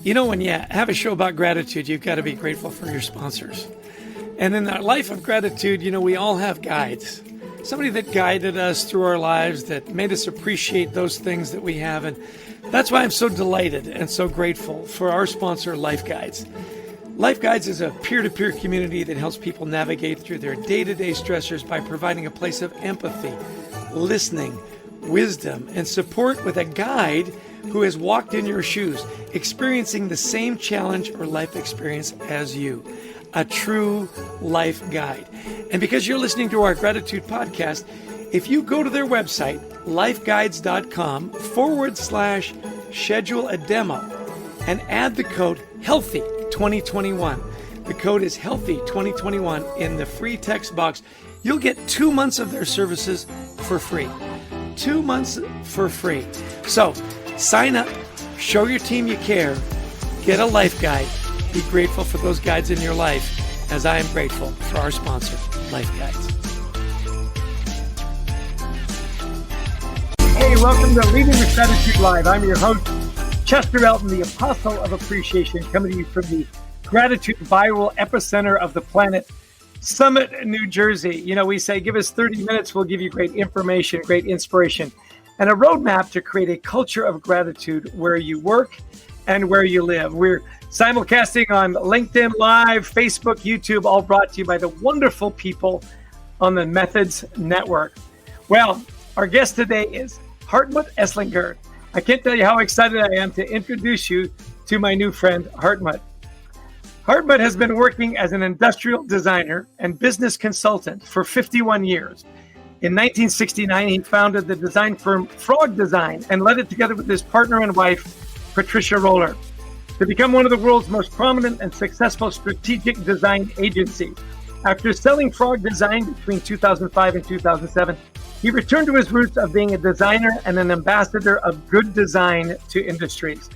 You know, when you have a show about gratitude, you've got to be grateful for your sponsors. And in our life of gratitude, you know, we all have guides. Somebody that guided us through our lives, that made us appreciate those things that we have. And that's why I'm so delighted and so grateful for our sponsor, Life Guides. Life Guides is a peer-to-peer community that helps people navigate through their day-to-day stressors by providing a place of empathy, listening, wisdom, and support with a guide who has walked in your shoes, experiencing the same challenge or life experience as you. A true life guide. And because you're listening to our gratitude podcast, if you go to their website, lifeguides.com/schedule a demo and add the code HEALTHY2021. The code is HEALTHY2021 in the free text box. You'll get 2 months of their services for free. 2 months for free. So sign up, show your team you care, get a life guide. Be grateful for those guides in your life, as I am grateful for our sponsor, Life Guides. Hey, welcome to Leading with Gratitude Live. I'm your host, Chester Elton, the Apostle of Appreciation, coming to you from the Gratitude Viral Epicenter of the planet, Summit, New Jersey. You know, we say, give us 30 minutes, we'll give you great information, great inspiration, and a roadmap to create a culture of gratitude where you work and where you live. We're simulcasting on LinkedIn Live, Facebook, YouTube, all brought to you by the wonderful people on the Methods Network. Well, our guest today is Hartmut Esslinger. I can't tell you how excited I am to introduce you to my new friend, Hartmut. Hartmut has been working as an industrial designer and business consultant for 51 years. In 1969, he founded the design firm Frog Design and led it together with his partner and wife, Patricia Roller, to become one of the world's most prominent and successful strategic design agencies. After selling Frog Design between 2005 and 2007, he returned to his roots of being a designer and an ambassador of good design to industries.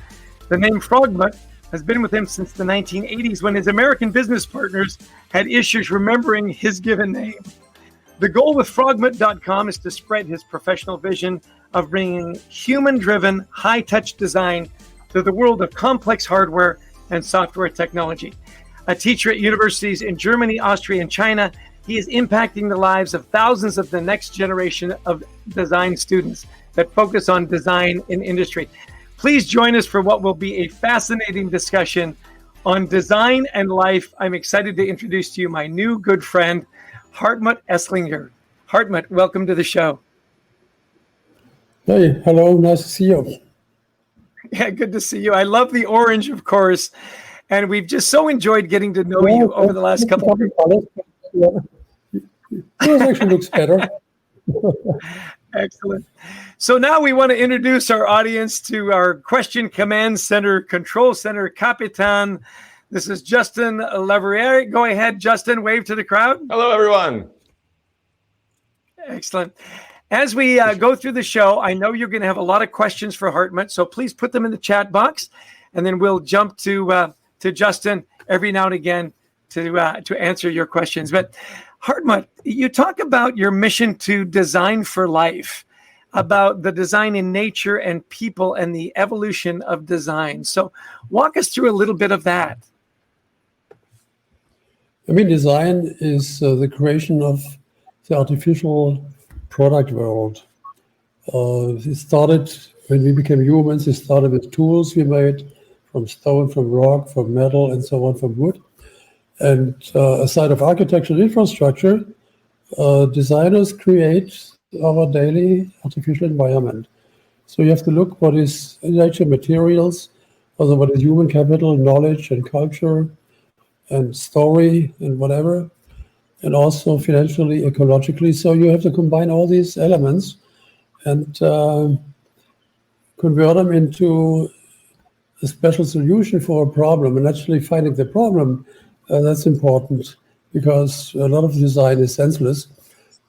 The name Frogmut has been with him since the 1980s, when his American business partners had issues remembering his given name. The goal with Frogmut.com is to spread his professional vision of bringing human-driven, high-touch design to the world of complex hardware and software technology. A teacher at universities in Germany, Austria, and China, he is impacting the lives of thousands of the next generation of design students that focus on design in industry. Please join us for what will be a fascinating discussion on design and life. I'm excited to introduce to you my new good friend, Hartmut Esslinger. Hartmut, welcome to the show. Hey, hello, nice to see you. Yeah, good to see you. I love the orange, of course, and we've just so enjoyed getting to know you over the last couple of years. Yours actually looks better. Excellent. So now we want to introduce our audience to our Question Command Center, Control Center Capitan. This is Justin Lavriere. Go ahead, Justin, wave to the crowd. Hello, everyone. Excellent. As we go through the show, I know you're going to have a lot of questions for Hartmut, so please put them in the chat box, and then we'll jump to Justin every now and again to answer your questions. But Hartmut, you talk about your mission to design for life, about the design in nature and people and the evolution of design. So walk us through a little bit of that. I mean, design is the creation of the artificial product world. It started when we became humans. It started with tools we made from stone, from rock, from metal, and so on, from wood. And aside of architecture and infrastructure, designers create our daily artificial environment. So you have to look what is nature, materials, also what is human capital, knowledge and culture and story and whatever, and also financially, ecologically. So you have to combine all these elements and convert them into a special solution for a problem. And actually finding the problem, that's important, because a lot of design is senseless.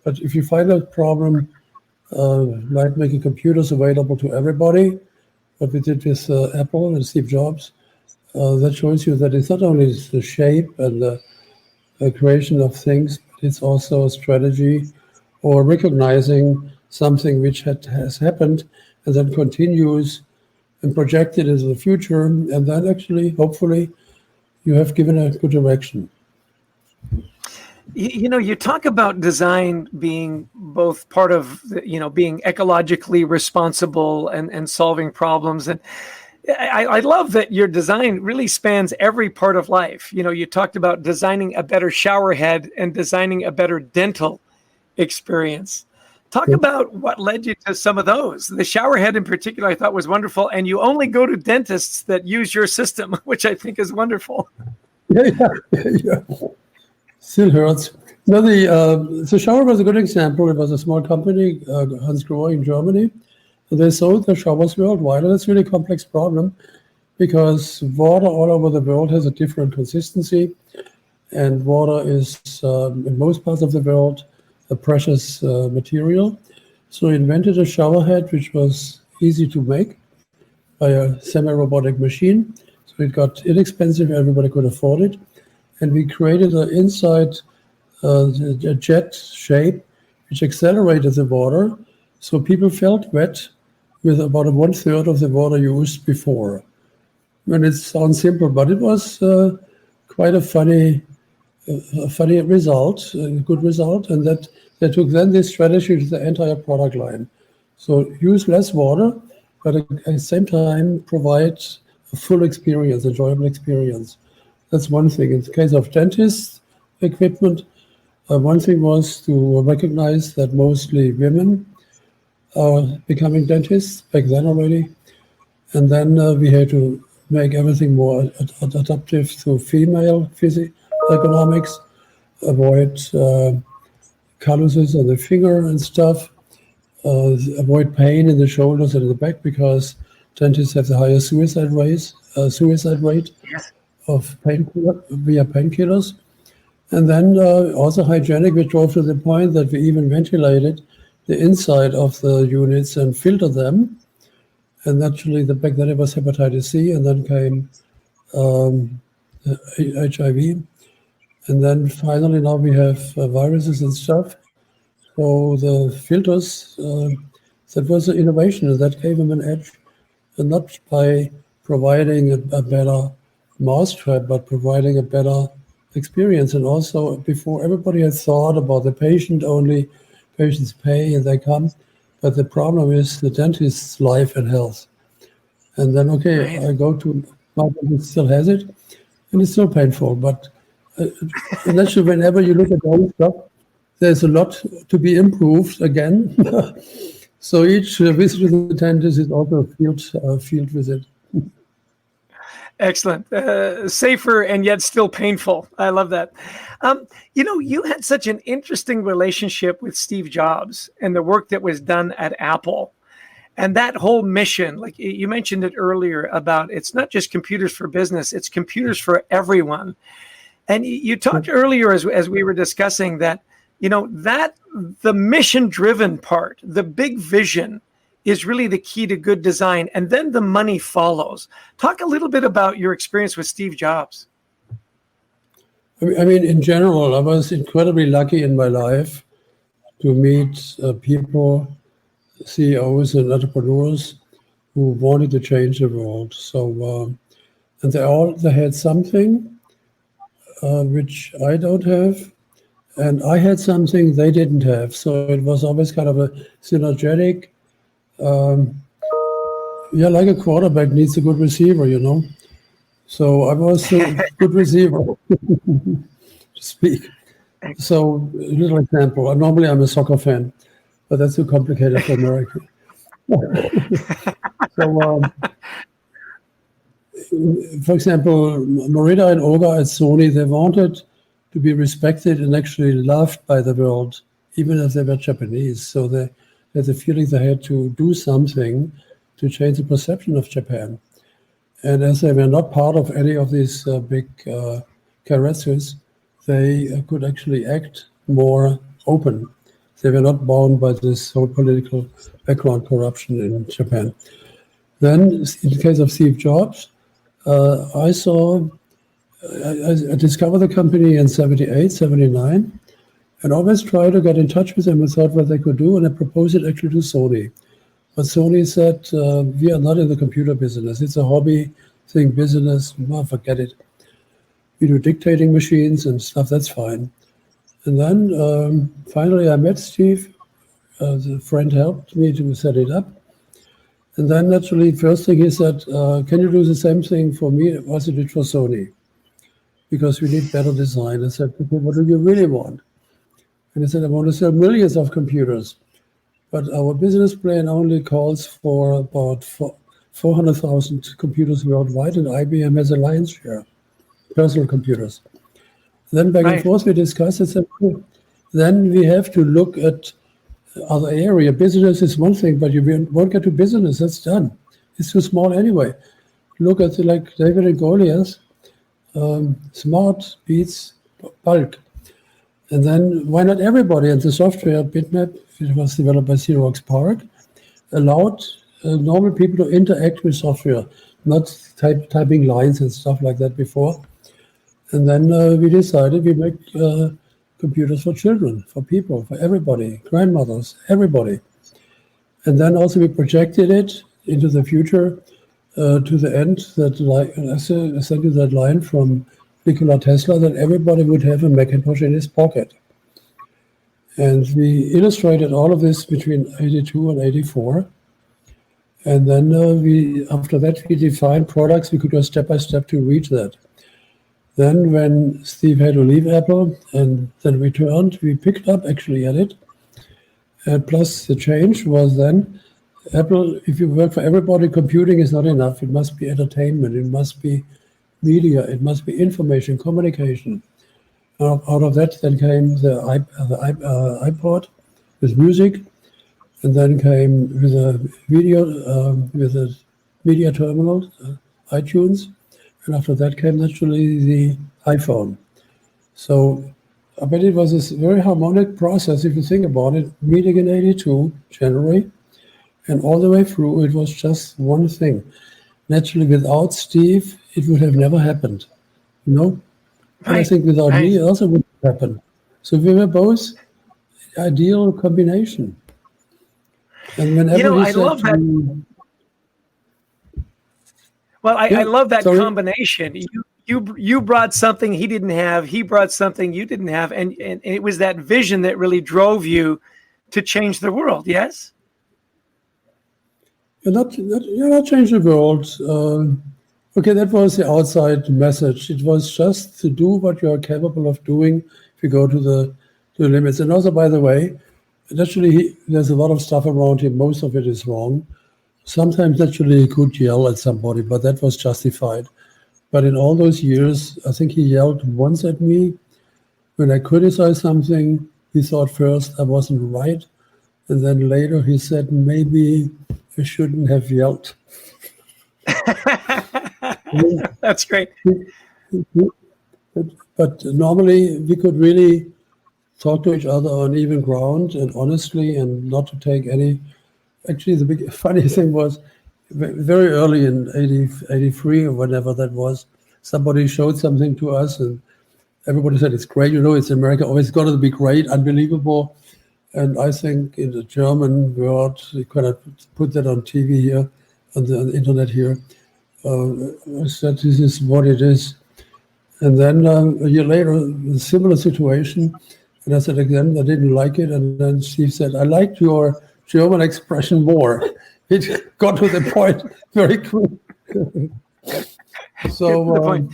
But if you find a problem, like making computers available to everybody, what we did with Apple and Steve Jobs, that shows you that it's not only the shape and the creation of things, but it's also a strategy or recognizing something which has happened and then continues and project it into the future. And then actually, hopefully, you have given a good direction. You talk about design being both part of, being ecologically responsible and solving problems. And I love that your design really spans every part of life. You talked about designing a better shower head and designing a better dental experience. Talk about what led you to some of those. The shower head in particular, I thought was wonderful. And you only go to dentists that use your system, which I think is wonderful. Yeah. Still hurts. No, the shower was a good example. It was a small company, Hans Grohe in Germany. And they sold the showers worldwide. And that's a really complex problem because water all over the world has a different consistency. And water is, in most parts of the world, a precious material. So we invented a shower head, which was easy to make by a semi-robotic machine. So it got inexpensive, everybody could afford it. And we created an inside a jet shape, which accelerated the water. So people felt wet with about 1/3 of the water used before. And it sounds simple, but it was quite a funny result, a good result, and that they took then this strategy to the entire product line. So use less water, but at the same time provide a full experience, enjoyable experience. That's one thing. In the case of dentist equipment, one thing was to recognize that mostly women are becoming dentists back then already, and then we had to make everything more adaptive to female ergonomics, avoid calluses on the finger and stuff, avoid pain in the shoulders and in the back because dentists have the highest suicide rate of painkillers. And then also hygienic, we drove to the point that we even ventilated the inside of the units and filtered them. And naturally, back then it was hepatitis C, and then came HIV. And then finally, now we have viruses and stuff. So the filters, that was an innovation, and that gave them an edge, and not by providing a better mousetrap, but providing a better experience. And also, before everybody had thought about the patient only, patients pay and they come, but the problem is the dentist's life and health. And then, okay, I go to my dentist, still has it, and it's still painful. But naturally, whenever you look at all stuff, there's a lot to be improved again. So each visit to the dentist is also a field visit. Excellent. Safer and yet still painful. I love that. You had such an interesting relationship with Steve Jobs and the work that was done at Apple. And that whole mission, like you mentioned it earlier about it's not just computers for business, it's computers for everyone. And you talked earlier as we were discussing that, that the mission-driven part, the big vision is really the key to good design. And then the money follows. Talk a little bit about your experience with Steve Jobs. I mean, in general, I was incredibly lucky in my life to meet people, CEOs and entrepreneurs who wanted to change the world. So, and they had something which I don't have, and I had something they didn't have. So it was always kind of a synergetic. Like a quarterback needs a good receiver, So I was a good receiver, to speak. So, a little example. Normally, I'm a soccer fan, but that's too complicated for America. So, for example, Morita and Oga at Sony, they wanted to be respected and actually loved by the world, even if they were Japanese. So they had the feeling they had to do something to change the perception of Japan. And as they were not part of any of these big caresses, they could actually act more open. They were not bound by this whole political background corruption in Japan. Then, in the case of Steve Jobs, I discovered the company in 78, 79, and always tried to get in touch with them and thought what they could do, and I proposed it actually to Sony. But Sony said, we are not in the computer business. It's a hobby thing, business. Well, forget it. We do dictating machines and stuff. That's fine. And then finally I met Steve. The friend helped me to set it up. And then naturally, first thing he said, can you do the same thing for me as you did for Sony? Because we need better design. I said, okay, what do you really want? And he said, I want to sell millions of computers. But our business plan only calls for about 400,000 computers worldwide, and IBM has a lion's share, personal computers. Then back and forth we discussed and said, oh, then we have to look at other area. Business is one thing, but you won't get to business. That's done. It's too small anyway. Look at like David and Goliath. Smart beats bulk. And then why not everybody? And the software bitmap, it was developed by Xerox PARC, allowed normal people to interact with software, not typing lines and stuff like that before. And then we decided we make computers for children, for people, for everybody, grandmothers, everybody. And then also we projected it into the future to the end, essentially that line from Nikola Tesla, that everybody would have a Macintosh in his pocket. And we illustrated all of this between 82 and 84. And then after that, we defined products. We could go step by step to reach that. Then when Steve had to leave Apple and then returned, we picked up actually at it. Plus the change was then, Apple, if you work for everybody, computing is not enough. It must be entertainment. It must be media. It must be information, communication. Out of that, then came the iPod with music, and then came with a video, with a media terminal, iTunes, and after that came naturally the iPhone. So I bet it was this very harmonic process, if you think about it, meeting in 82, January, and all the way through, it was just one thing. Naturally, without Steve, it would have never happened, you know? And I think without me, it also wouldn't happen. So we were both ideal combination. And whenever I love that. Well, I love that combination. You brought something he didn't have. He brought something you didn't have, and it was that vision that really drove you to change the world. Yes. You're not change the world. Okay, that was the outside message. It was just to do what you are capable of doing if you go to the limits. And also, by the way, naturally, there's a lot of stuff around him. Most of it is wrong. Sometimes, naturally, he could yell at somebody, but that was justified. But in all those years, I think he yelled once at me. When I criticized something, he thought first I wasn't right. And then later he said, maybe I shouldn't have yelled. That's great. But normally we could really talk to each other on even ground and honestly, and not to take any. Actually, the big funny thing was very early in 83 or whatever that was, somebody showed something to us and everybody said, it's great, it's America, always got to be great, unbelievable. And I think in the German world, you cannot put that on TV here, on the internet here. I said, this is what it is. And then a year later, a similar situation. And I said again, I didn't like it. And then Steve said, I liked your German expression more. It got to the point very quick. So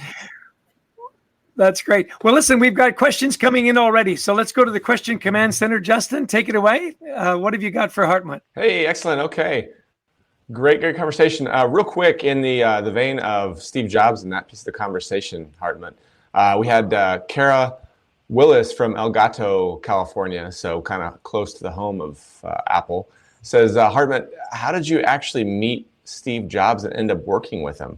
that's great. Well, listen, we've got questions coming in already. So let's go to the Question Command Center. Justin, take it away. What have you got for Hartmut? Hey, excellent. Okay. Great conversation. Real quick, in the vein of Steve Jobs and that piece of the conversation, Hartmut, we had Kara Willis from El Gato, California, so kind of close to the home of Apple, says, Hartmut, how did you actually meet Steve Jobs and end up working with him?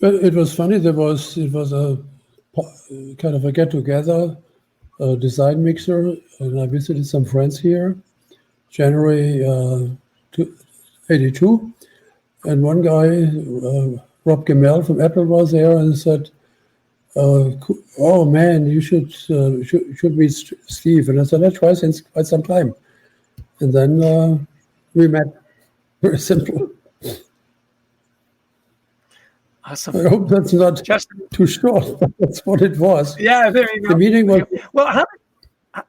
Well, it was funny. It was a kind of a get-together, design mixer, and I visited some friends here, January 82, and one guy, Rob Gemel from Apple, was there and said, oh man, you should meet Steve. And I said, I try since quite some time. And then we met. Very simple. Awesome. I hope that's not Justin. too short, but that's what it was. Yeah, there you go. The meeting was. Well,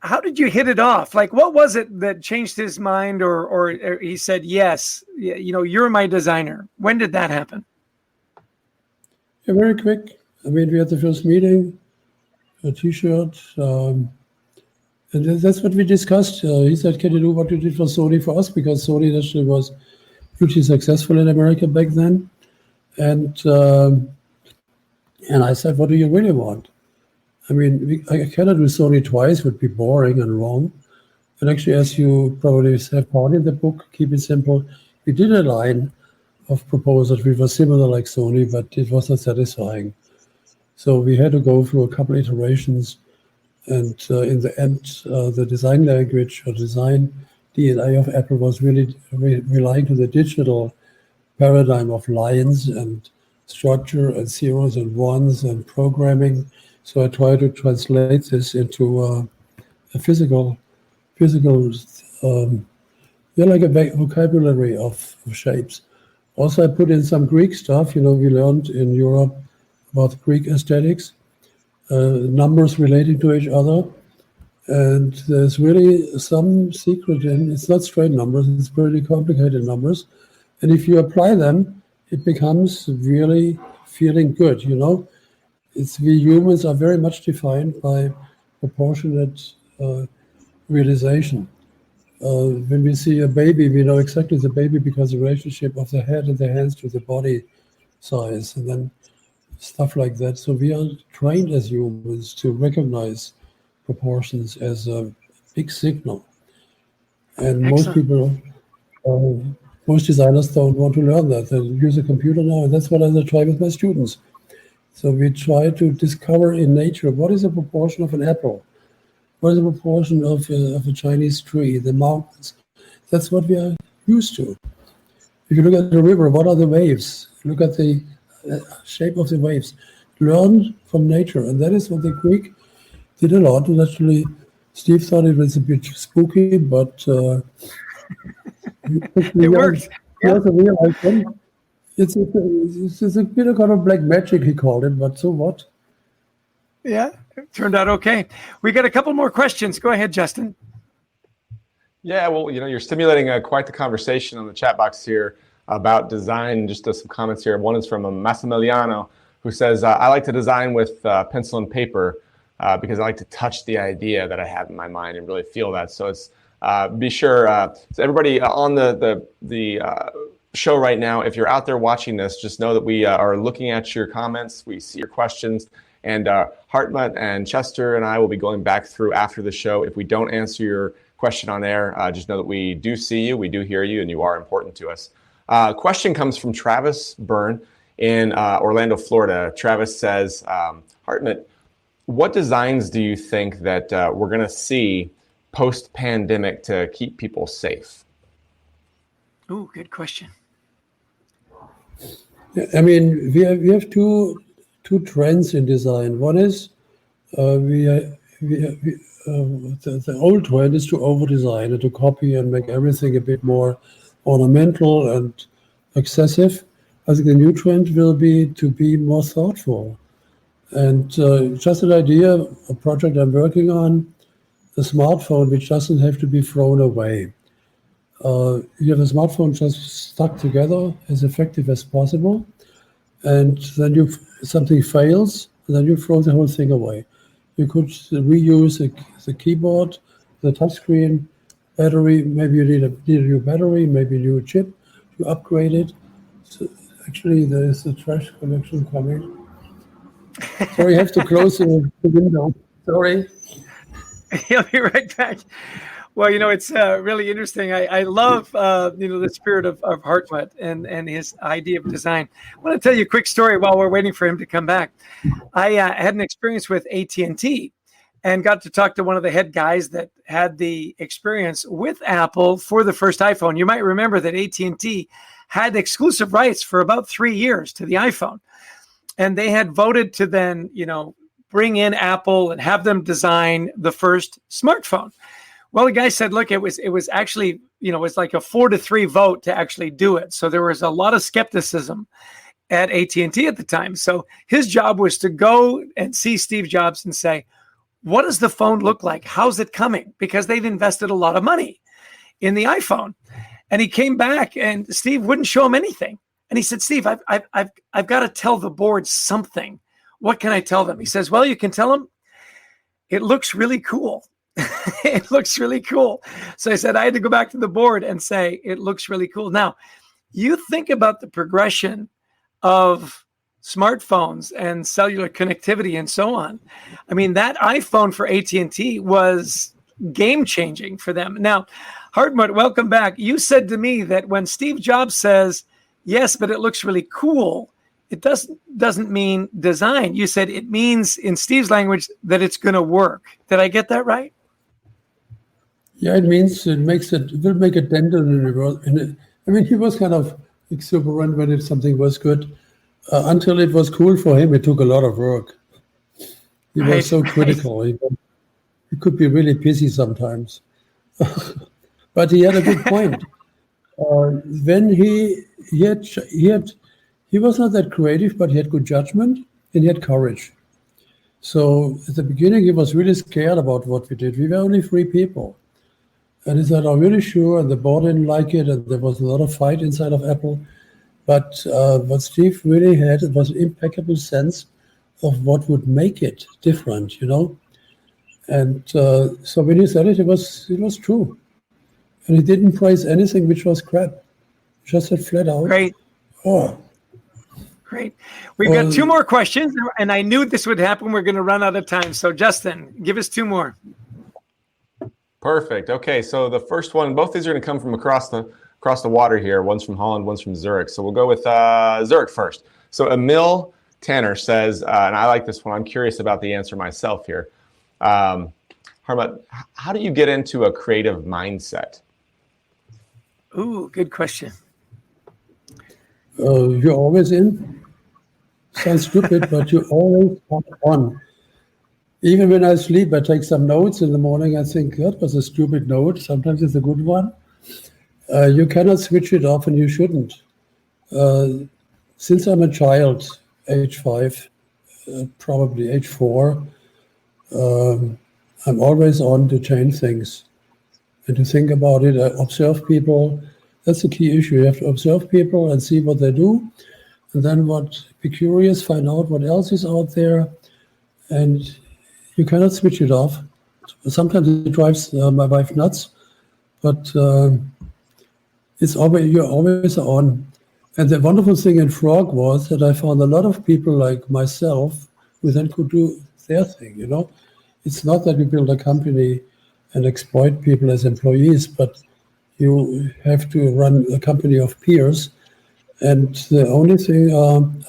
how did you hit it off? Like, what was it that changed his mind, or he said, yes, you're my designer? When did that happen? Yeah, very quick. I mean, we had the first meeting, a T-shirt, and that's what we discussed. He said, can you do what you did for Sony for us? Because Sony actually was hugely successful in America back then. And I said, what do you really want? I mean, I cannot do Sony twice, it would be boring and wrong. And actually, as you probably have found in the book, Keep It Simple, we did a line of proposals which was similar like Sony, but it was not satisfying. So we had to go through a couple iterations. And in the end, the design language or design DNA of Apple was really relying on the digital paradigm of lines and structure and zeros and ones and programming. So I try to translate this into a physical, like a vocabulary of shapes. Also, I put in some Greek stuff. We learned in Europe about Greek aesthetics, numbers relating to each other. And there's really some secret in it's not straight numbers, it's pretty complicated numbers. And if you apply them, it becomes really feeling good, we humans are very much defined by proportionate realization. When we see a baby, we know exactly the baby because the relationship of the head and the hands to the body size, and then stuff like that. So we are trained as humans to recognize proportions as a big signal. And Excellent. most designers don't want to learn that. They use a computer now, and that's what I try with my students. So we try to discover in nature what is the proportion of an apple, what is the proportion of a Chinese tree, the mountains. That's what we are used to. If you look at the river, what are the waves? Look at the shape of the waves. Learn from nature, and that is what the Greek did a lot. And actually, Steve thought it was a bit spooky, but it works. It's a bit of kind of black magic, he called it, but so what? Yeah, it turned out okay. We got a couple more questions. Go ahead, Justin. Yeah, well, you're stimulating quite the conversation on the chat box here about design. Just some comments here. One is from Massimiliano, who says, I like to design with pencil and paper because I like to touch the idea that I have in my mind and really feel that. So it's be sure, so everybody on the show right now, if you're out there watching this, just know that we are looking at your comments. We see your questions. And Hartmut and Chester and I will be going back through after the show. If we don't answer your question on air, just know that we do see you, we do hear you, and you are important to us. Question comes from Travis Byrne in Orlando, Florida. Travis says, Hartmut, what designs do you think that we're going to see post-pandemic to keep people safe? Oh, good question. I mean, we have two trends in design. One is the old trend is to over-design and to copy and make everything a bit more ornamental and excessive. I think the new trend will be to be more thoughtful. And just an idea, a project I'm working on, a smartphone which doesn't have to be thrown away. You have a smartphone just stuck together as effective as possible, and then something fails, and then you throw the whole thing away. You could reuse the keyboard, the touchscreen, battery. Maybe you need a new battery, maybe a new chip. You upgrade it. So actually, there is a trash collection coming. Sorry, I have to close the window. Sorry. He'll be right back. Well, it's really interesting. I love, the spirit of Hartmut and his idea of design. I want to tell you a quick story while we're waiting for him to come back. I had an experience with AT&T and got to talk to one of the head guys that had the experience with Apple for the first iPhone. You might remember that AT&T had exclusive rights for about 3 years to the iPhone. and they had voted to then, bring in Apple and have them design the first smartphone. Well, the guy said, look, it was actually, it was like a 4-3 vote to actually do it. So there was a lot of skepticism at AT&T at the time. So his job was to go and see Steve Jobs and say, what does the phone look like? How's it coming? Because they've invested a lot of money in the iPhone. And he came back and Steve wouldn't show him anything. And he said, Steve, I've got to tell the board something. What can I tell them? He says, well, you can tell them it looks really cool. It looks really cool. So I said, I had to go back to the board and say, it looks really cool. Now, you think about the progression of smartphones and cellular connectivity and so on. I mean, that iPhone for AT&T was game-changing for them. Now, Hartmut, welcome back. You said to me that when Steve Jobs says, yes, but it looks really cool, it doesn't mean design. You said it means, in Steve's language, that it's going to work. Did I get that right? Yeah, it means it will make a dent in the world. I mean, he was kind of exuberant when something was good. Until it was cool for him, it took a lot of work. He was so critical. He could be really pissy sometimes. But he had a good point. When he was not that creative, but he had good judgment and he had courage. So at the beginning, he was really scared about what we did. We were only 3 people. And he said, I'm really sure, and the board didn't like it, and there was a lot of fight inside of Apple. But what Steve really had, it was an impeccable sense of what would make it different, And so when he said it, it was true. And he didn't praise anything which was crap. Just said flat out. Great. Oh. Great. We've got 2 more questions, and I knew this would happen. We're going to run out of time. So, Justin, give us 2 more. Perfect. Okay, so the first one, both these are going to come from across the water here. One's from Holland, one's from Zurich. So we'll go with Zurich first. So Emil Tanner says, and I like this one. I'm curious about the answer myself here. Hartmut, how do you get into a creative mindset? Ooh, good question. You're always in. Sounds stupid, but you always are on. Even when I sleep, I take some notes in the morning. I think that was a stupid note. Sometimes it's a good one. You cannot switch it off, and you shouldn't. Since I'm a child, age 5, probably age 4, I'm always on to change things and to think about it. I observe people. That's the key issue. You have to observe people and see what they do, and then be curious, find out what else is out there, and you cannot switch it off. Sometimes it drives my wife nuts, but you're always on. And the wonderful thing in Frog was that I found a lot of people like myself who then could do their thing. It's not that you build a company and exploit people as employees, but you have to run a company of peers. And the only thing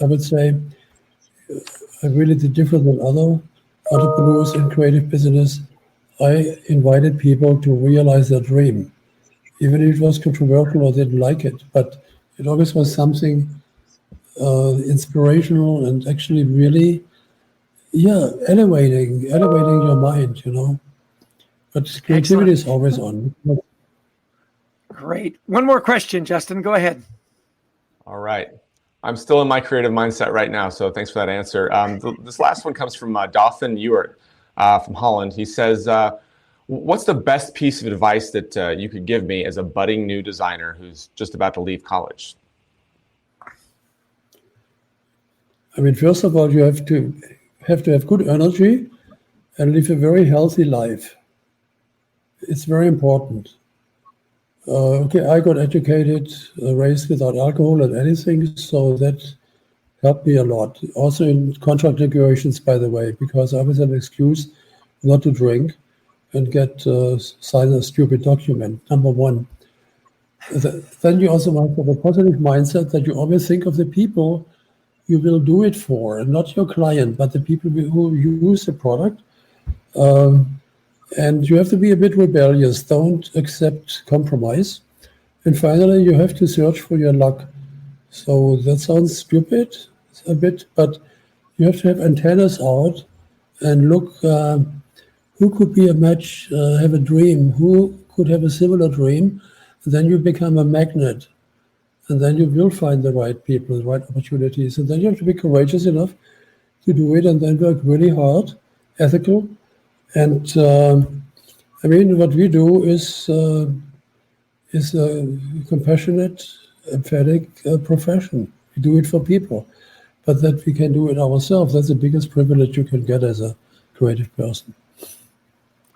I would say I really did different than other entrepreneurs in creative business, I invited people to realize their dream, even if it was controversial or didn't like it. But it always was something inspirational and actually really, elevating your mind, But creativity is always on. Great. One more question, Justin. Go ahead. All right. I'm still in my creative mindset right now, so thanks for that answer. This last one comes from Dauphin Ewart from Holland. He says, what's the best piece of advice that you could give me as a budding new designer who's just about to leave college? I mean, first of all, you have to have good energy and live a very healthy life. It's very important. I got educated, raised without alcohol and anything, so that helped me a lot. Also in contract negotiations, by the way, because I was an excuse not to drink and sign a stupid document, number one. Then you also must have a positive mindset that you always think of the people you will do it for, and not your client, but the people who use the product. And you have to be a bit rebellious. Don't accept compromise. And finally, you have to search for your luck. So that sounds stupid a bit, but You have to have antennas out and look who could be a match, have a dream, who could have a similar dream. And then you become a magnet. And then you will find the right people, the right opportunities. And then you have to be courageous enough to do it and then work really hard, ethical. And I mean, what we do is a compassionate, emphatic profession. We do it for people, but that we can do it ourselves. That's the biggest privilege you can get as a creative person.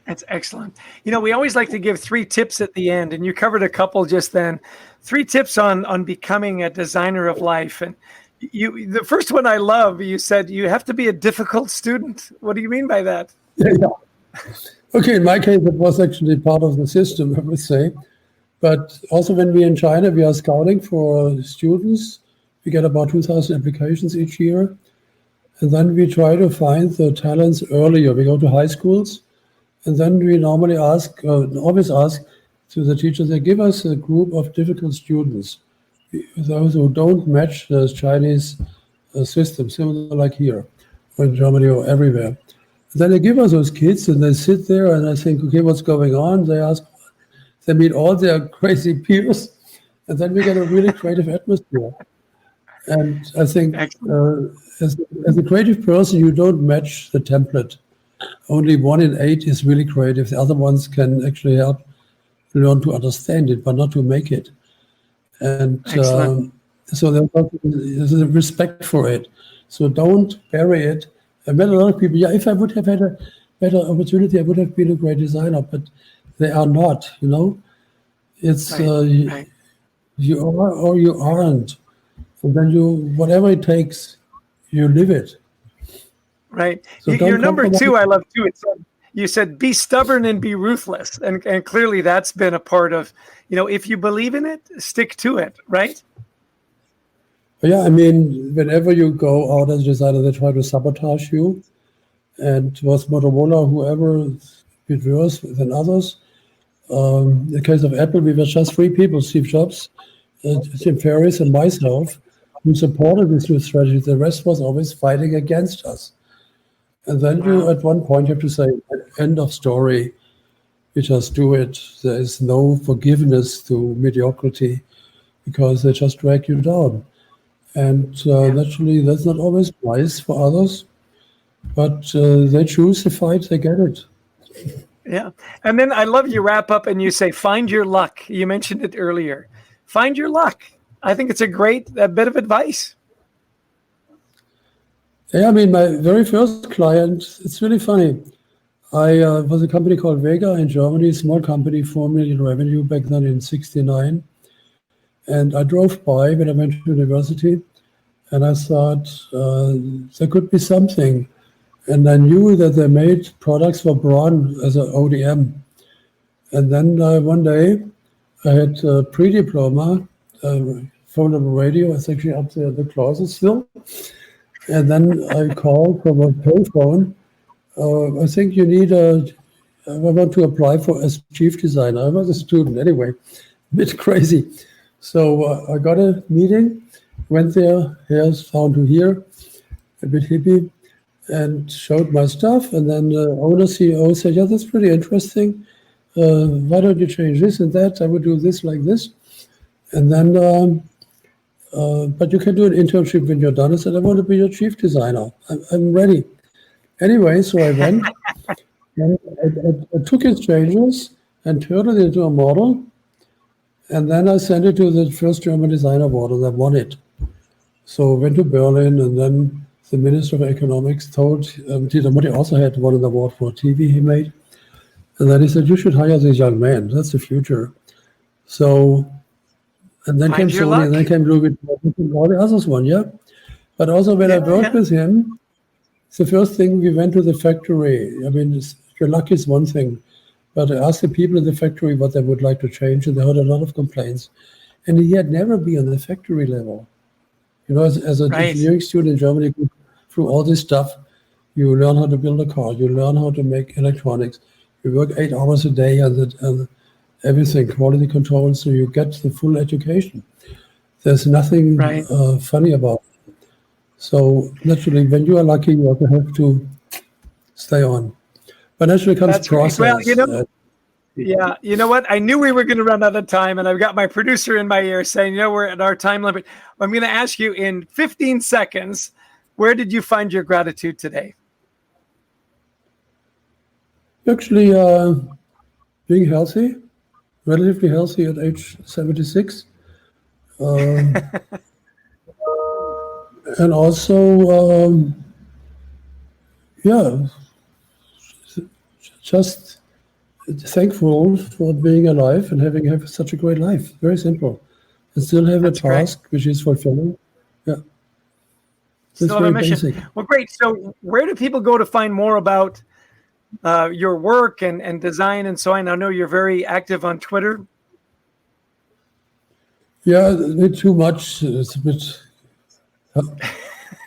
That's excellent. You know, we always like to give 3 tips at the end, and you covered a couple just then. 3 tips on becoming a designer of life. And the first one I love, you said you have to be a difficult student. What do you mean by that? Yeah. Okay, in my case, it was actually part of the system, I would say. But also when we're in China, we are scouting for students. We get about 2,000 applications each year. And then we try to find the talents earlier. We go to high schools. And then we normally always ask to the teachers, they give us a group of difficult students, those who don't match the Chinese system, similar like here, or in Germany or everywhere. Then they give us those kids and they sit there and I think, okay, what's going on? They meet all their crazy peers and then we get a really creative atmosphere. And I think as a creative person, you don't match the template. Only 1 in 8 is really creative. The other ones can actually help learn to understand it, but not to make it. And so there's a respect for it. So don't bury it. I met a lot of people, if I would have had a better opportunity, I would have been a great designer, but they are not, you know. It's you are or you aren't. And then whatever it takes, you live it. Right. So your number 2, I love too. You said, be stubborn and be ruthless. And clearly that's been a part of, if you believe in it, stick to it. Right. Yeah. I mean, whenever you go out as a designer, they try to sabotage you. And it was Motorola, whoever, bit worse than others. In the case of Apple, we were just 3 people, Steve Jobs, Tim Ferriss, and myself, who supported this new strategy. The rest was always fighting against us. And then you, at one point, have to say, end of story. You just do it. There is no forgiveness to mediocrity because they just drag you down. And naturally, that's not always nice for others, but they choose the fight, they get it. Yeah. And then I love you wrap up and you say, find your luck. You mentioned it earlier. Find your luck. I think it's a bit of advice. Yeah, I mean, my very first client, it's really funny. I was a company called Vega in Germany, small company, 4 million revenue back then in 1969. And I drove by when I went to university and I thought there could be something. And I knew that they made products for Braun as an ODM. And then one day I had a pre-diploma, foldable radio. It's actually up there in the closet still. And then I called from a payphone. I think I want to apply for as chief designer. I was a student anyway, a bit crazy. So I got a meeting, went there, hairs down to here, a bit hippie, and showed my stuff. And then the owner, CEO said, yeah, that's pretty interesting. Why don't you change this and that? I would do this like this. And then, but you can do an internship when you're done. I said, I want to be your chief designer. I'm ready. Anyway, so I went. And I took his changes and turned it into a model. And then I sent it to the first German Design Award, and I won it. So I went to Berlin, and then the Minister of Economics told Dieter Mutti also had won an award for TV he made. And then he said, you should hire this young man. That's the future. So, and then came Sony, and then came Louis and all the others won, yeah. But also when I worked with him, it's the first thing we went to the factory. I mean, your luck is one thing, but I asked the people in the factory what they would like to change, and they heard a lot of complaints. And he had never been on the factory level. You know, as an engineering student in Germany, through all this stuff, you learn how to build a car, you learn how to make electronics, you work 8 hours a day and everything, quality control, so you get the full education. There's nothing funny about it. So naturally, when you are lucky, you also have to stay on. But naturally comes That's great. process. Well, yeah, you know what? I knew we were going to run out of time, and I've got my producer in my ear saying, we're at our time limit. I'm going to ask you in 15 seconds, where did you find your gratitude today? Actually, being healthy, relatively healthy at age 76. And also, just thankful for being alive and having such a great life. Very simple. And still have That's a task which is fulfilling. Yeah. Still have a mission. Well, great. So where do people go to find more about your work and design and so on? I know you're very active on Twitter. Yeah, a bit too much. It's a bit...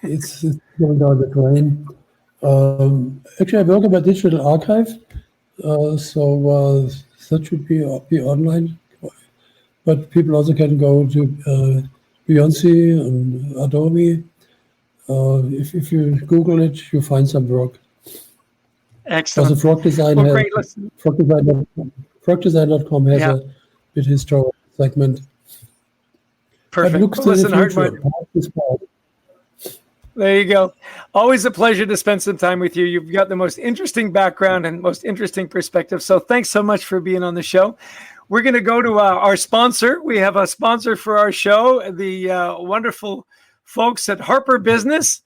it's going down the drain. Actually, I work on my digital archive. So that should be online. But people also can go to Beyonce and Adobe. If you Google it, you find some work. Excellent. Also, Frog Design frogdesign.com has a bit historical segment. Perfect. But listen, Hartmut, there you go. Always a pleasure to spend some time with you. You've got the most interesting background and most interesting perspective. So thanks so much for being on the show. We're going to go to our sponsor. We have a sponsor for our show, the wonderful folks at Harper Business,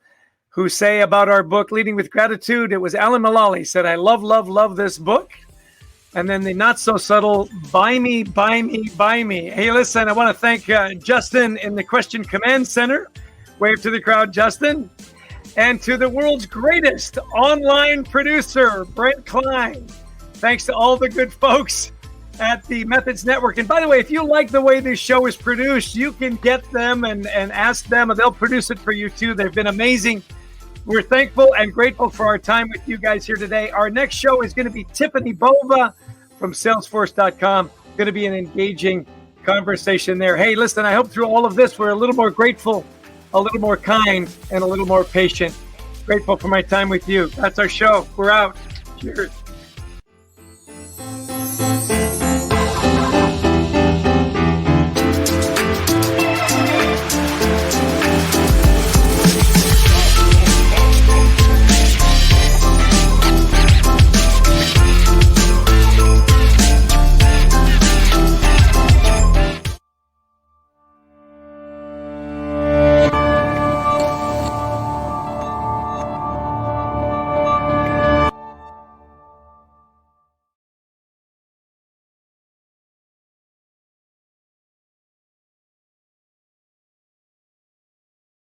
who say about our book, Leading with Gratitude. It was Alan Mullally said, I love, love, love this book. And then the not so subtle, buy me, buy me, buy me. Hey, listen, I want to thank Justin in the Question Command Center. Wave to the crowd, Justin. And to the world's greatest online producer, Brent Klein. Thanks to all the good folks at the Methods Network. And by the way, if you like the way this show is produced, you can get them and ask them, and they'll produce it for you too. They've been amazing. We're thankful and grateful for our time with you guys here today. Our next show is going to be Tiffany Bova from Salesforce.com. Going to be an engaging conversation there. Hey, listen, I hope through all of this, we're a little more grateful, a little more kind, and a little more patient. Grateful for my time with you. That's our show. We're out. Cheers.